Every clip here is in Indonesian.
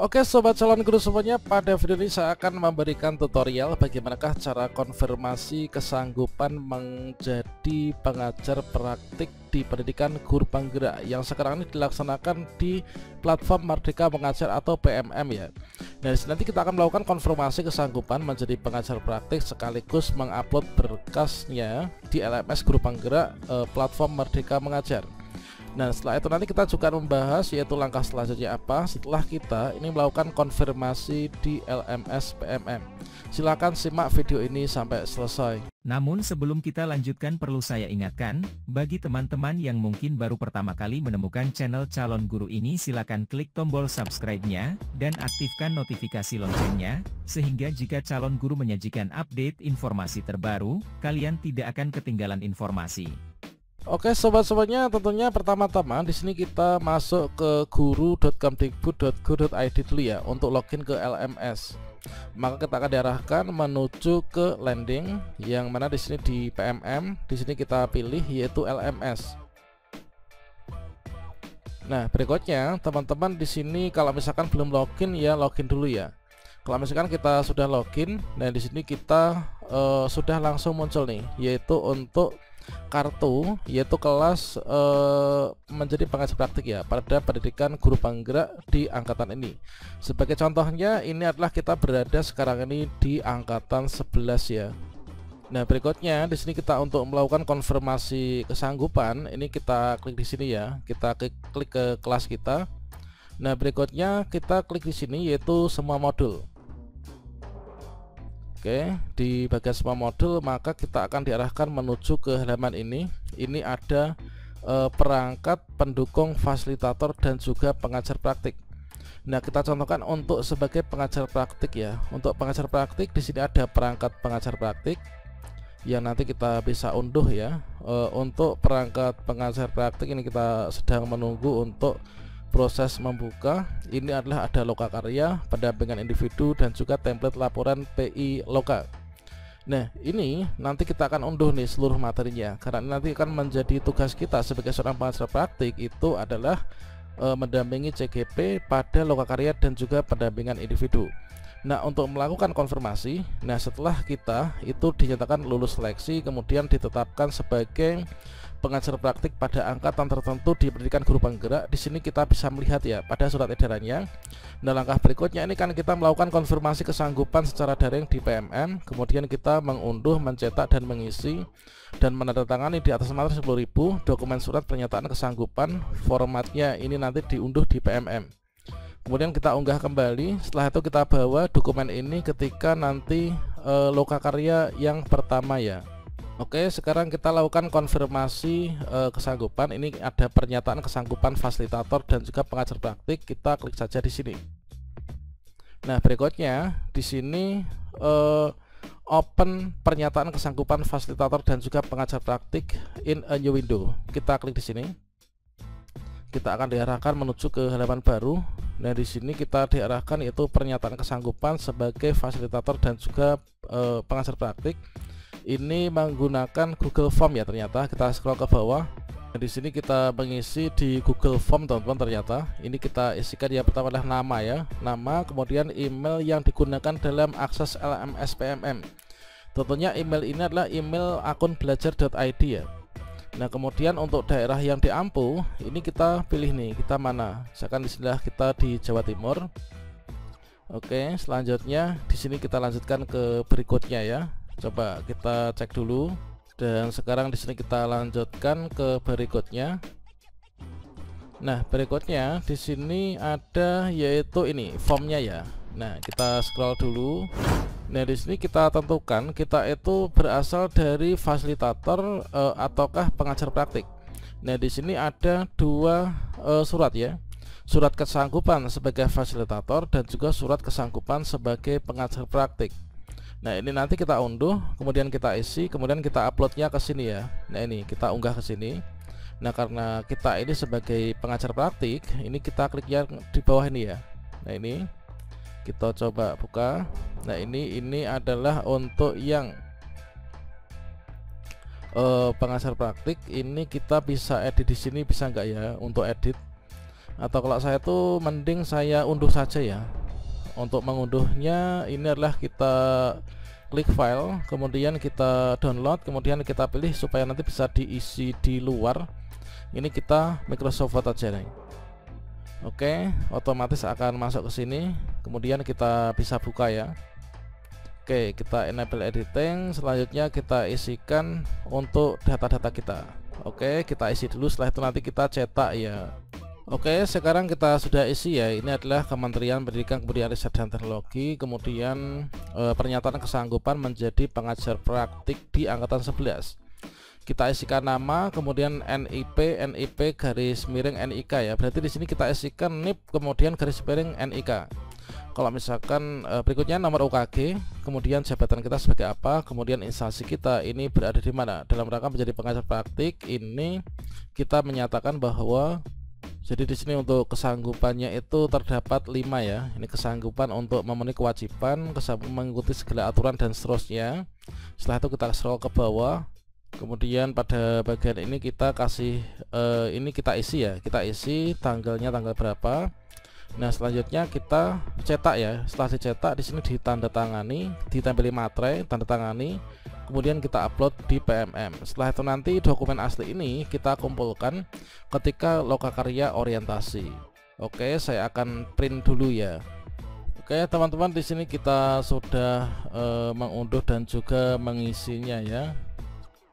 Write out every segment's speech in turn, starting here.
Oke sobat calon guru semuanya, pada video ini saya akan memberikan tutorial bagaimanakah cara konfirmasi kesanggupan menjadi pengajar praktik di pendidikan guru penggerak yang sekarang ini dilaksanakan di platform Merdeka Mengajar atau PMM ya. Nah, nanti kita akan melakukan konfirmasi kesanggupan menjadi pengajar praktik sekaligus mengupload berkasnya di LMS guru penggerak platform Merdeka Mengajar. Nah, setelah itu nanti kita juga membahas yaitu langkah selanjutnya apa setelah kita ini melakukan konfirmasi di LMS PMM. Silahkan simak video ini sampai selesai. Namun sebelum kita lanjutkan perlu saya ingatkan, bagi teman-teman yang mungkin baru pertama kali menemukan channel Calon Guru ini silakan klik tombol subscribe-nya dan aktifkan notifikasi loncengnya, sehingga jika calon guru menyajikan update informasi terbaru, kalian tidak akan ketinggalan informasi. Oke sobat-sobatnya, tentunya pertama-tama di sini kita masuk ke guru.kemdikbud.go.id dulu ya untuk login ke LMS. Maka kita akan diarahkan menuju ke landing yang mana di sini di PMM, di sini kita pilih yaitu LMS. Nah, berikutnya teman-teman di sini kalau misalkan belum login ya login dulu ya. Kalau misalkan kita sudah login, nah di sini kita sudah langsung muncul nih yaitu untuk kartu yaitu kelas menjadi pengajar praktik ya pada pendidikan guru penggerak di angkatan ini. Sebagai contohnya ini adalah kita berada sekarang ini di angkatan 11 ya. Nah, berikutnya di sini kita untuk melakukan konfirmasi kesanggupan ini kita klik di sini ya. Kita klik ke kelas kita. Nah, berikutnya kita klik di sini yaitu semua modul. Oke, di bagian semua modul maka kita akan diarahkan menuju ke halaman ini. Ini ada perangkat pendukung fasilitator dan juga pengajar praktik. Nah, kita contohkan untuk sebagai pengajar praktik ya. Untuk pengajar praktik di sini ada perangkat pengajar praktik yang nanti kita bisa unduh ya. Untuk perangkat pengajar praktik ini kita sedang menunggu untuk proses membuka. Ini adalah ada lokakarya, pendampingan individu dan juga template laporan PI loka. Nah, ini nanti kita akan unduh nih seluruh materinya karena nanti akan menjadi tugas kita sebagai seorang pengajar praktik itu adalah mendampingi CGP pada lokakarya dan juga pendampingan individu. Nah, untuk melakukan konfirmasi, nah setelah kita itu dinyatakan lulus seleksi kemudian ditetapkan sebagai pengajar praktik pada angkatan tertentu di pendidikan guru penggerak, di sini kita bisa melihat ya pada surat edarannya. Nah, langkah berikutnya ini kan kita melakukan konfirmasi kesanggupan secara daring di PMM, kemudian kita mengunduh, mencetak dan mengisi dan menandatangani di atas materi 10.000 dokumen surat pernyataan kesanggupan. Formatnya ini nanti diunduh di PMM. Kemudian kita unggah kembali. Setelah itu kita bawa dokumen ini ketika nanti lokakarya yang pertama ya. Oke, sekarang kita lakukan konfirmasi kesanggupan. Ini ada pernyataan kesanggupan fasilitator dan juga pengajar praktik. Kita klik saja di sini. Nah, berikutnya di sini open pernyataan kesanggupan fasilitator dan juga pengajar praktik in a new window. Kita klik di sini. Kita akan diarahkan menuju ke halaman baru. Nah, di sini kita diarahkan yaitu pernyataan kesanggupan sebagai fasilitator dan juga pengajar praktik. Ini menggunakan Google Form ya ternyata. Kita scroll ke bawah. Nah, di sini kita mengisi di Google Form teman-teman ternyata. Ini kita isikan yang pertama adalah nama ya. Nama, kemudian email yang digunakan dalam akses LMS PMM. Tentunya email ini adalah email akun belajar.id ya. Nah, kemudian untuk daerah yang diampu, ini kita pilih nih, kita mana? Misalkan di sini kita di Jawa Timur. Oke, selanjutnya di sini kita lanjutkan ke berikutnya ya. Coba kita cek dulu. Dan sekarang di sini kita lanjutkan ke berikutnya. Nah, berikutnya di sini ada yaitu ini formnya ya. Nah, kita scroll dulu. Nah, di sini kita tentukan kita itu berasal dari fasilitator ataukah pengajar praktik. Nah, di sini ada dua surat ya. Surat kesanggupan sebagai fasilitator dan juga surat kesanggupan sebagai pengajar praktik. Nah, ini nanti kita unduh, kemudian kita isi, kemudian kita uploadnya ke sini ya. Nah, ini kita unggah ke sini. Nah, karena kita ini sebagai pengajar praktik, ini kita klik yang di bawah ini ya. Nah, ini kita coba buka. Nah, ini adalah untuk yang pengajar praktik. Ini kita bisa edit di sini, bisa nggak ya untuk edit? Atau kalau saya tuh mending saya unduh saja ya. Untuk mengunduhnya ini adalah kita klik file, kemudian kita download, kemudian kita pilih supaya nanti bisa diisi di luar. Ini kita Microsoft Word aja nih. Oke, otomatis akan masuk ke sini. Kemudian kita bisa buka ya. Oke, kita enable editing. Selanjutnya kita isikan untuk data-data kita. Oke, kita isi dulu, setelah itu nanti kita cetak ya. Oke, sekarang kita sudah isi ya. Ini adalah Kementerian Pendidikan Kebudayaan Riset dan Teknologi. Kemudian pernyataan kesanggupan menjadi pengajar praktik di angkatan 11. Kita isikan nama, kemudian NIP garis miring NIK ya. Berarti di sini kita isikan NIP kemudian garis miring NIK. Kalau misalkan berikutnya nomor UKG, kemudian jabatan kita sebagai apa, kemudian instansi kita ini berada di mana. Dalam rangka menjadi pengajar praktik ini kita menyatakan bahwa jadi di sini untuk kesanggupannya itu terdapat 5 ya. Ini kesanggupan untuk memenuhi kewajiban, kesanggupan mengikuti segala aturan dan seterusnya. Setelah itu kita scroll ke bawah. Kemudian pada bagian ini kita kasih ini kita isi ya. Kita isi tanggalnya tanggal berapa. Nah, selanjutnya kita cetak ya. Setelah dicetak di sini ditandatangani, ditempeli materai, tanda tangani. Kemudian kita upload di PMM. Setelah itu nanti dokumen asli ini kita kumpulkan ketika lokakarya orientasi. Oke, saya akan print dulu ya. Oke, teman-teman, di sini kita sudah mengunduh dan juga mengisinya ya.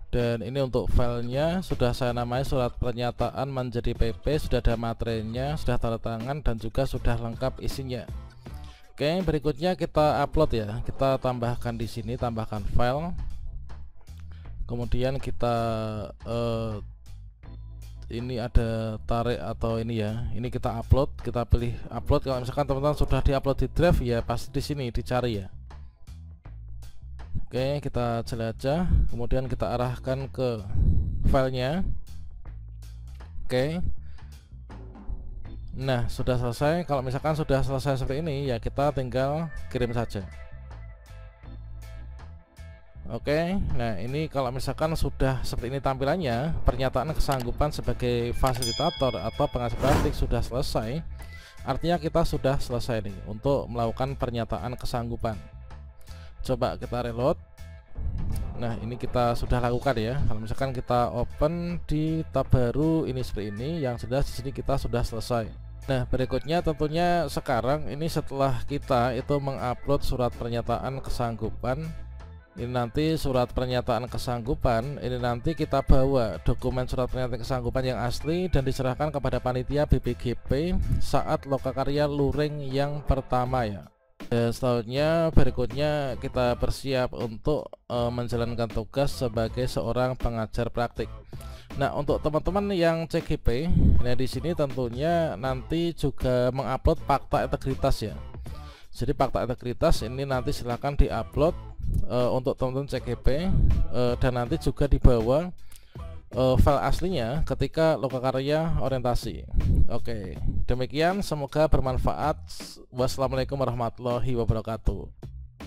Dan ini untuk filenya sudah saya namai surat pernyataan menjadi PP, sudah ada materainya, sudah tanda tangan dan juga sudah lengkap isinya. Oke, berikutnya kita upload ya. Kita tambahkan di sini, tambahkan file. Kemudian kita ini ada tarik atau ini ya. Ini kita upload, kita pilih upload. Kalau misalkan teman-teman sudah diupload di drive ya pasti di sini dicari ya. Oke, kita jelajah, kemudian kita arahkan ke filenya. Oke. Nah, sudah selesai. Kalau misalkan sudah selesai seperti ini ya kita tinggal kirim saja. Oke, nah ini kalau misalkan sudah seperti ini tampilannya, pernyataan kesanggupan sebagai fasilitator atau pengajar praktik sudah selesai. Artinya kita sudah selesai nih untuk melakukan pernyataan kesanggupan. Coba kita reload. Nah, ini kita sudah lakukan ya. Kalau misalkan kita open di tab baru ini seperti ini, yang jelas di sini kita sudah selesai. Nah, berikutnya tentunya sekarang ini setelah kita itu mengupload surat pernyataan kesanggupan. Ini nanti surat pernyataan kesanggupan ini nanti kita bawa dokumen surat pernyataan kesanggupan yang asli dan diserahkan kepada panitia BPGP saat lokakarya luring yang pertama ya. Dan selanjutnya berikutnya kita bersiap untuk menjalankan tugas sebagai seorang pengajar praktik. Nah, untuk teman-teman yang CGP, nah di sini tentunya nanti juga mengupload fakta integritas ya. Jadi fakta integritas ini nanti silahkan diupload untuk teman-teman CGP dan nanti juga dibawa file aslinya ketika lokakarya orientasi. Oke, demikian, semoga bermanfaat. Wassalamualaikum warahmatullahi wabarakatuh.